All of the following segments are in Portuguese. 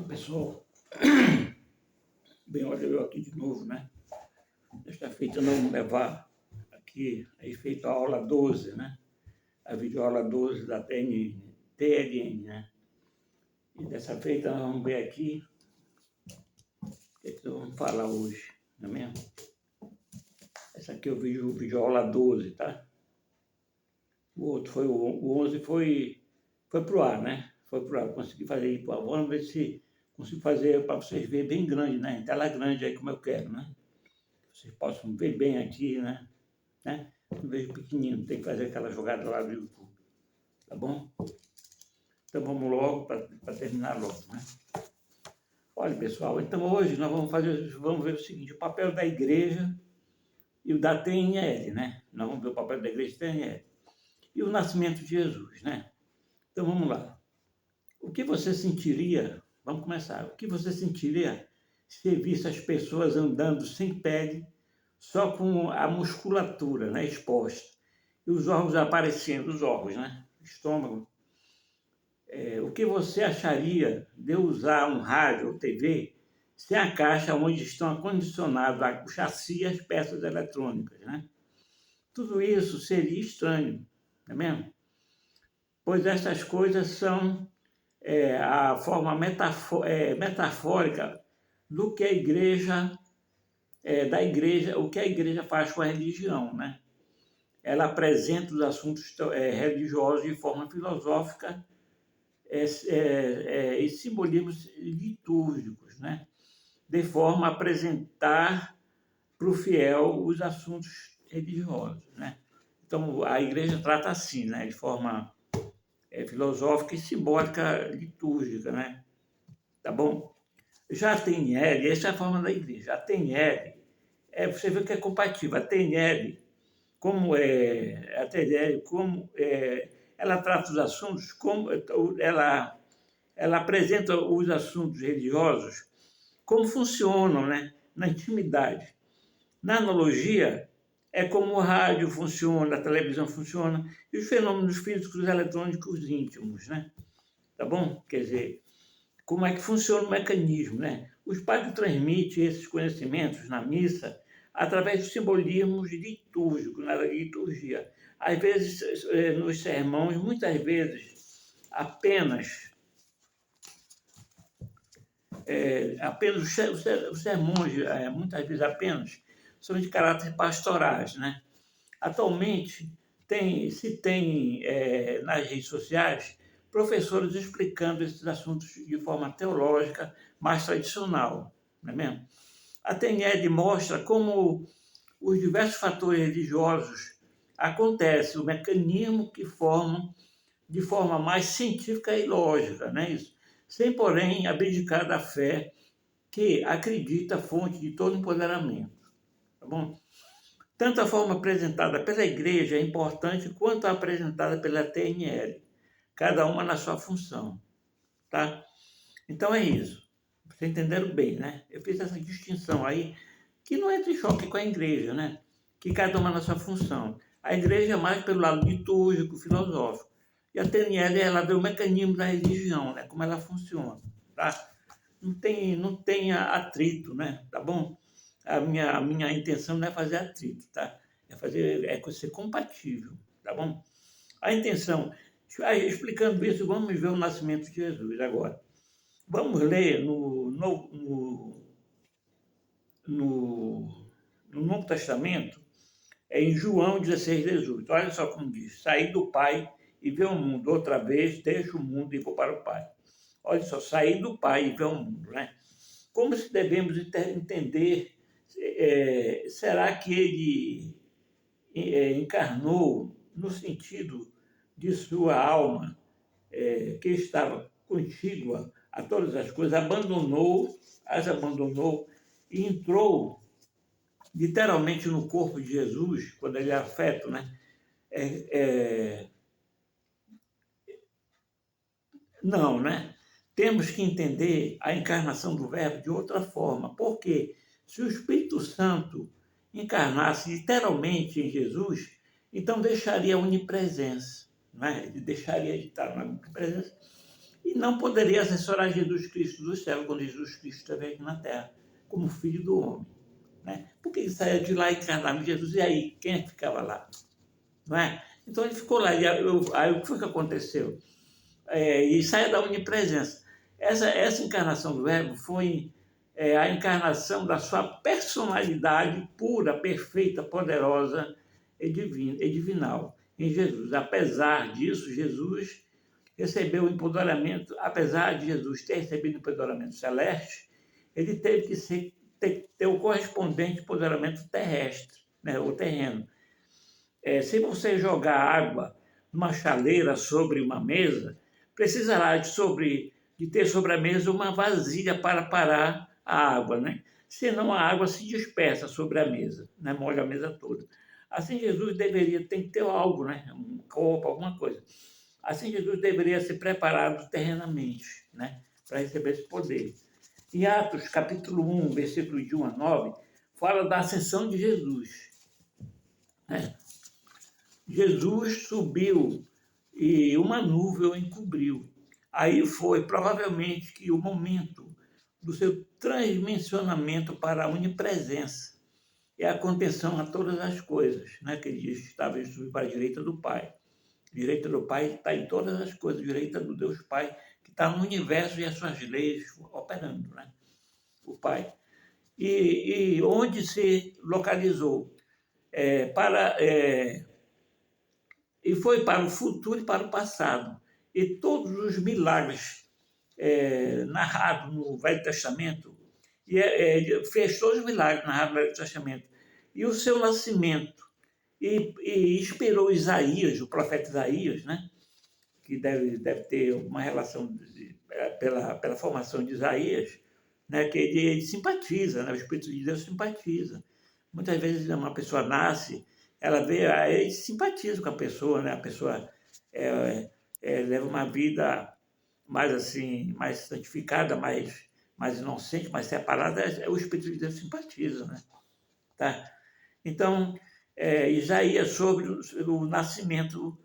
Pessoal, bem, olha eu aqui de novo, né? Desta feita nós vamos levar aqui, aí feito a aula 12, né? A videoaula 12 da TLN, né? E dessa feita nós vamos ver aqui o que nós vamos falar hoje, não é mesmo? Essa aqui é o videoaula 12, tá? O outro foi o 11 foi pro ar, né? Foi pro ar, consegui fazer aí pro ar. Vamos ver se consigo fazer para vocês verem bem grande, né? Em tela grande aí como eu quero, né? Vocês possam ver bem aqui, né? Não vejo pequenininho, tem que fazer aquela jogada lá do YouTube, tá bom? Então vamos logo para terminar logo, né? Olha, pessoal, então hoje nós vamos ver o seguinte, o papel da igreja e o da TNL, né? Nós vamos ver o papel da igreja e TNL. E o nascimento de Jesus, né? Então vamos lá. O que você sentiria, vamos começar, o que você sentiria se visse as pessoas andando sem pele, só com a musculatura, né, exposta, e os órgãos aparecendo, os órgãos, né, estômago. O que você acharia de usar um rádio ou TV sem a caixa onde estão acondicionados o chassi e as peças eletrônicas, né? Tudo isso seria estranho, não é mesmo? Pois essas coisas são a forma metafórica do que a igreja, o que a igreja faz com a religião, né? Ela apresenta os assuntos religiosos de forma filosófica e simbolismos litúrgicos, né? De forma a apresentar para o fiel os assuntos religiosos, né? Então, a igreja trata assim, né? De forma filosófica e simbólica litúrgica, né? Tá bom? Já a TNL, essa é a forma da igreja. A TNL, você vê que é compatível. A TNL, ela trata os assuntos, ela apresenta os assuntos religiosos, como funcionam, né? Na intimidade. Na analogia, é como o rádio funciona, a televisão funciona, e os fenômenos físicos e eletrônicos íntimos, né? Tá bom? Quer dizer, como é que funciona o mecanismo, né? Os padres transmitem esses conhecimentos na missa através dos simbolismos litúrgicos, na liturgia. Às vezes, nos sermões, muitas vezes, apenas os sermões, muitas vezes apenas, são de caráter pastorais, né? Atualmente, se tem nas redes sociais professores explicando esses assuntos de forma teológica mais tradicional, não é mesmo? A TNED mostra como os diversos fatores religiosos acontecem, o mecanismo que formam de forma mais científica e lógica, não é isso? Sem, porém, abdicar da fé que acredita fonte de todo empoderamento, tá bom? Tanto a forma apresentada pela igreja é importante quanto a apresentada pela TNL, cada uma na sua função, tá? Então é isso. Vocês entenderam bem, né? Eu fiz essa distinção aí, que não entra em choque com a igreja, né? Que cada uma na sua função. A igreja é mais pelo lado litúrgico, filosófico. E a TNL, ela vê o mecanismo da religião, né? Como ela funciona, tá? Não tem atrito, né? Tá bom? A minha intenção não é fazer atrito, tá? É ser compatível, tá bom? A intenção, explicando isso, vamos ver o nascimento de Jesus agora. Vamos ler no Novo Testamento, em João 16, 18. Olha só como diz: saí do Pai e ver o mundo. Outra vez, deixo o mundo e vou para o Pai. Olha só, sair do Pai e ver o mundo, né? Como se devemos entender, será que ele encarnou no sentido de sua alma, que estava contígua a todas as coisas, as abandonou e entrou literalmente no corpo de Jesus, quando ele era feto, né? Não, né? Temos que entender a encarnação do Verbo de outra forma, porque se o Espírito Santo encarnasse literalmente em Jesus, então deixaria a onipresença, né? Ele deixaria de estar na onipresença e não poderia assessorar Jesus Cristo do céu quando Jesus Cristo esteve aqui na terra, como filho do homem. Né? Porque ele saía de lá encarnado Jesus, e aí, quem é que ficava lá? Não é? Então ele ficou lá, aí o que foi que aconteceu? E saia da onipresença. Essa encarnação do Verbo foi a encarnação da sua personalidade pura, perfeita, poderosa e divinal em Jesus. Apesar disso, Jesus recebeu o empoderamento, apesar de Jesus ter recebido o empoderamento celeste, ele teve que ter o correspondente empoderamento terrestre, né, o terreno. Se você jogar água numa chaleira sobre uma mesa, precisará de ter sobre a mesa uma vasilha para parar a água, né? Senão a água se dispersa sobre a mesa, né? Molha a mesa toda. Assim Jesus tem que ter algo, né? Um copo, alguma coisa. Assim Jesus deveria ser preparado terrenamente, né? Para receber esse poder. Em Atos, capítulo 1, versículo de 1 a 9, fala da ascensão de Jesus. Né? Jesus subiu e uma nuvem o encobriu. Aí foi provavelmente que o momento do seu transmensionamento para a onipresença e a contenção a todas as coisas, né? Que ele diz que estava subido para a direita do Pai. A direita do Pai está em todas as coisas, a direita do Deus Pai, que está no universo e as suas leis operando, né? O Pai. E onde se localizou? E foi para o futuro e para o passado. E todos os milagres narrados no Velho Testamento, fez todos os milagres narrados no Velho Testamento. E o seu nascimento, e inspirou Isaías, o profeta Isaías, né? Que deve ter uma relação pela formação de Isaías, né? Que ele simpatiza, né? O Espírito de Deus simpatiza. Muitas vezes uma pessoa nasce, ela vê, ele simpatiza com a pessoa, né? A pessoa leva uma vida mais assim, mais santificada, mais inocente, mais separada, o Espírito de Deus simpatiza, né? Tá? Então, Isaías, sobre o nascimento,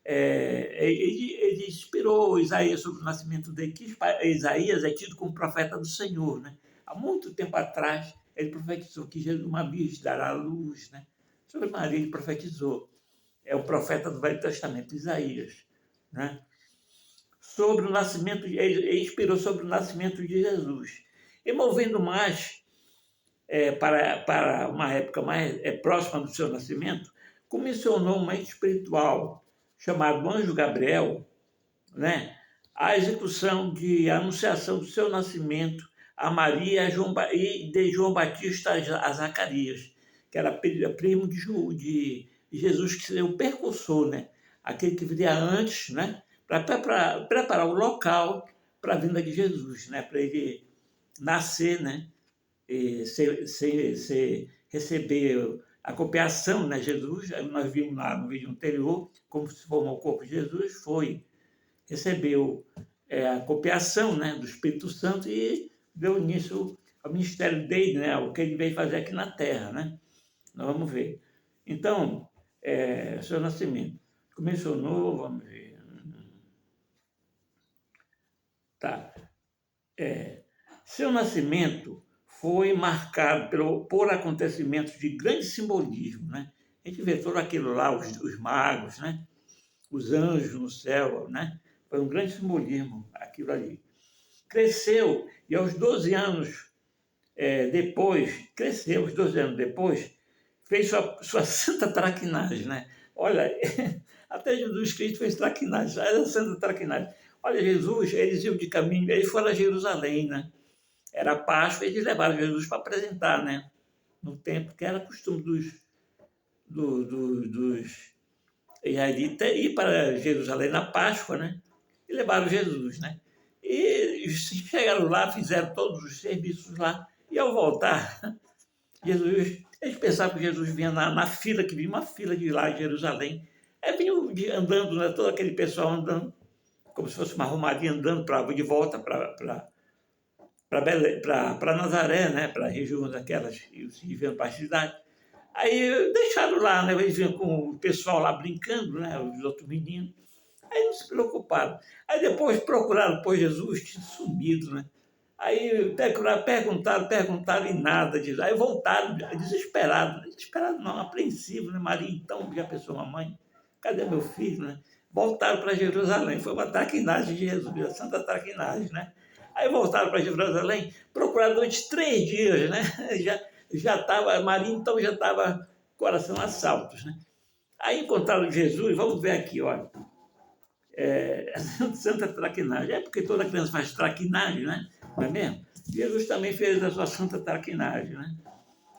ele inspirou Isaías sobre o nascimento dele, que Isaías é tido como profeta do Senhor, né? Há muito tempo atrás, ele profetizou que Jesus, uma virgem dará à luz, né? Sobre Maria, ele profetizou. É o profeta do Velho Testamento, Isaías, né? Sobre o nascimento, ele inspirou sobre o nascimento de Jesus. E movendo mais para uma época mais próxima do seu nascimento, comissionou um ente espiritual chamado Anjo Gabriel, né? A execução de anunciação do seu nascimento a Maria e de João Batista a Zacarias, que era primo de Jesus, que seria o percursor, né? Aquele que viria antes, né? Para preparar o local para a vinda de Jesus, né? Para ele nascer, né? E receber a copiação, né? Jesus, nós vimos lá no vídeo anterior como se formou o corpo de Jesus, recebeu a copiação, né? Do Espírito Santo e deu início ao ministério dele, né? O que ele veio fazer aqui na Terra, né? Nós vamos ver. Então, seu nascimento. Começou novo, vamos ver. Tá. Seu nascimento foi marcado por acontecimentos de grande simbolismo, né? A gente vê todo aquilo lá, os magos, né? Os anjos no céu, né? Foi um grande simbolismo aquilo ali. Cresceu e aos 12 anos depois, fez sua santa traquinagem, né? Olha, até Jesus Cristo fez traquinagem, era santa traquinagem. Olha, Jesus, eles iam de caminho, eles foram a Jerusalém, né? Era Páscoa, eles levaram Jesus para apresentar, né? No templo, que era costume dos israelitas ir para Jerusalém na Páscoa, né? E levaram Jesus, né? E chegaram lá, fizeram todos os serviços lá, e ao voltar, eles pensavam que Jesus vinha na fila, que vinha uma fila de lá de Jerusalém. Vinham andando, né? Todo aquele pessoal andando, como se fosse uma romaria andando de volta para Nazaré, né? Para regiões daquelas que viviam para a cidade. Aí deixaram lá, né? Eles vinham com o pessoal lá brincando, né? Os outros meninos. Aí não se preocuparam. Aí depois procuraram por Jesus, tinha sumido, né? Aí perguntaram e nada disso. Aí voltaram desesperados. Desesperados não, apreensivos, né? Maria, então, já pensou, mamãe, cadê meu filho, né? Voltaram para Jerusalém. Foi uma traquinagem de Jesus, a santa traquinagem, né? Aí voltaram para Jerusalém, procuraram durante 3 dias, né? Já estava, Maria então já estava coração a saltos, né? Aí encontraram Jesus, vamos ver aqui, olha. Santa traquinagem. É porque toda criança faz traquinagem, né? Não é mesmo? Jesus também fez a sua santa traquinagem, né?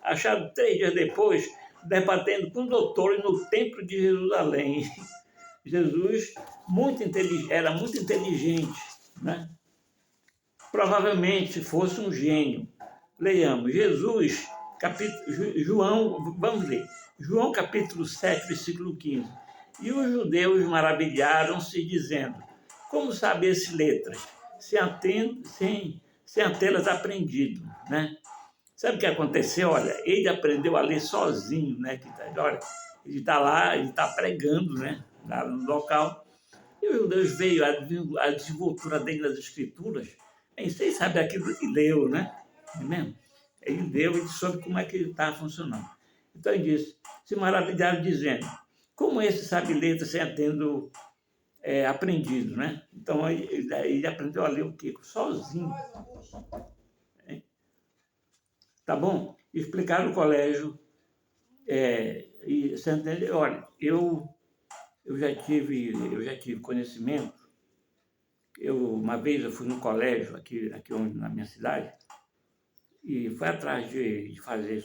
Achado 3 dias depois, debatendo com doutores no templo de Jerusalém. Jesus era muito inteligente, né? Provavelmente fosse um gênio. Leiamos, Jesus, João, vamos ler, João capítulo 7, versículo 15. E os judeus maravilharam-se, dizendo, como sabe esse letras, sem tê-las aprendido, né? Sabe o que aconteceu? Olha, ele aprendeu a ler sozinho, né? Olha, ele está lá, ele está pregando, né? Lá no local. E os judeus veio a desenvoltura dele nas escrituras, nem sei sabe aquilo que leu, né? Não é mesmo? Ele leu e soube como é que ele estava funcionando. Então ele disse, se maravilharam dizendo, como esse sabe letras sem tendo aprendido, né? Então ele aprendeu a ler o quê? Sozinho. Tá bom? Explicar no colégio. E você entende? Olha, eu já tive conhecimento. Uma vez eu fui no colégio aqui na minha cidade e fui atrás de fazer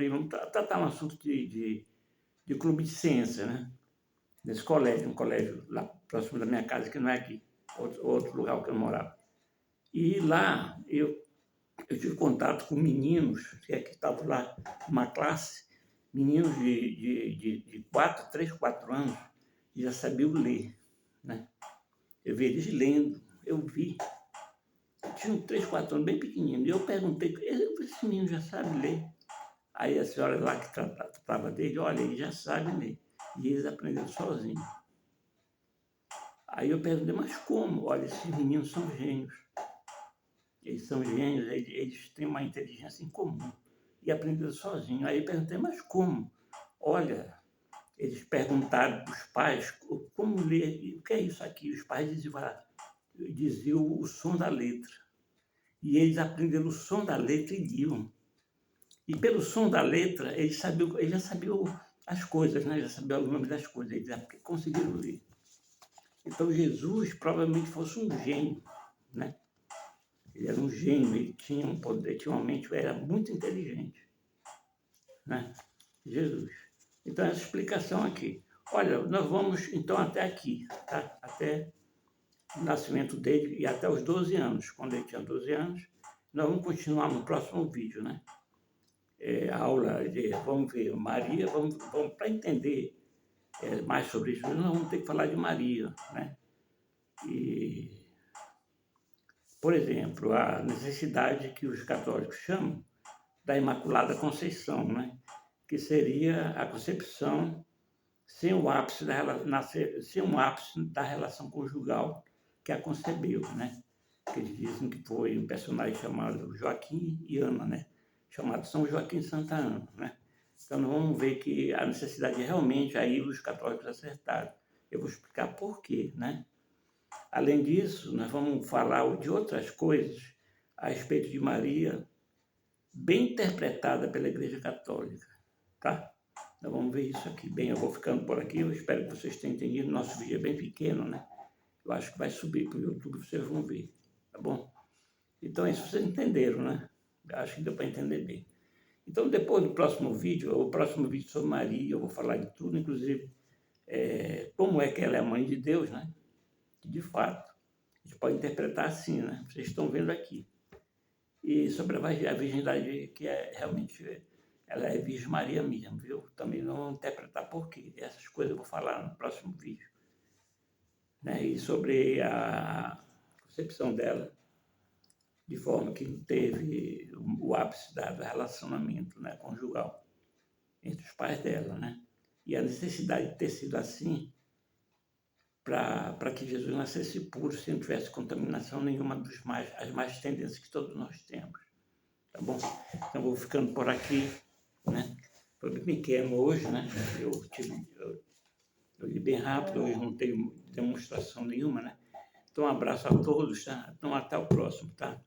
vamos tratar um assunto de clube de ciência, né? Nesse colégio, um colégio lá próximo da minha casa, que não é aqui, outro lugar que eu morava. E lá eu tive contato com meninos que estavam lá, uma classe, meninos de 3, 4 anos, e já sabiam ler, né? Eu vi eles lendo, eu vi. Tinham 3, 4 anos, bem pequenininhos. E eu perguntei, esse menino já sabe ler? Aí a senhora lá que tratava dele, olha, ele já sabe ler. E eles aprenderam sozinhos. Aí eu perguntei, mas como? Olha, esses meninos são gênios. Eles são gênios, eles têm uma inteligência incomum. E aprenderam sozinhos. Aí eu perguntei, mas como? Olha, eles perguntaram para os pais como ler, o que é isso aqui? Os pais diziam o som da letra. E eles aprenderam o som da letra e liam. E pelo som da letra, eles já sabiam as coisas, né? Já sabiam o nome das coisas, eles já conseguiram ler. Então Jesus provavelmente fosse um gênio, né? Ele era um gênio, ele tinha um poder, tinha uma mente, era muito inteligente, né? Jesus. Então essa explicação aqui. Olha, nós vamos então até aqui, tá? Até o nascimento dele e até os 12 anos. Quando ele tinha 12 anos, nós vamos continuar no próximo vídeo, né? Aula de, vamos ver, Maria, vamos para entender mais sobre isso, nós vamos ter que falar de Maria, né? E, por exemplo, a necessidade que os católicos chamam da Imaculada Conceição, né? Que seria a concepção sem o ápice da relação conjugal que a concebeu, né? Que eles dizem que foi um personagem chamado Joaquim e Ana, né? Chamado São Joaquim e Santa Ana, né? Então, nós vamos ver que a necessidade realmente, aí os católicos acertaram. Eu vou explicar por quê, né? Além disso, nós vamos falar de outras coisas a respeito de Maria, bem interpretada pela Igreja Católica, tá? Então, vamos ver isso aqui. Bem, eu vou ficando por aqui, eu espero que vocês tenham entendido. Nosso vídeo é bem pequeno, né? Eu acho que vai subir para o YouTube, vocês vão ver, tá bom? Então, isso vocês entenderam, né? Eu acho que deu para entender bem. Então, depois do próximo vídeo, o próximo vídeo sobre Maria, eu vou falar de tudo, inclusive como é que ela é a mãe de Deus, né? De fato, a gente pode interpretar assim, né? Vocês estão vendo aqui. E sobre a virgindade, que realmente, ela é Virgem Maria mesmo, viu? Também não vou interpretar por quê. Essas coisas eu vou falar no próximo vídeo. Né? E sobre a concepção dela, de forma que não teve o ápice do relacionamento, né, conjugal entre os pais dela, né? E a necessidade de ter sido assim para que Jesus nascesse puro, sem não tivesse contaminação nenhuma as más tendências que todos nós temos. Tá bom? Então, vou ficando por aqui, né? Foi bem pequeno hoje, né? Eu li bem rápido, hoje não tenho demonstração nenhuma, né? Então, um abraço a todos, tá? Então, até o próximo, tá?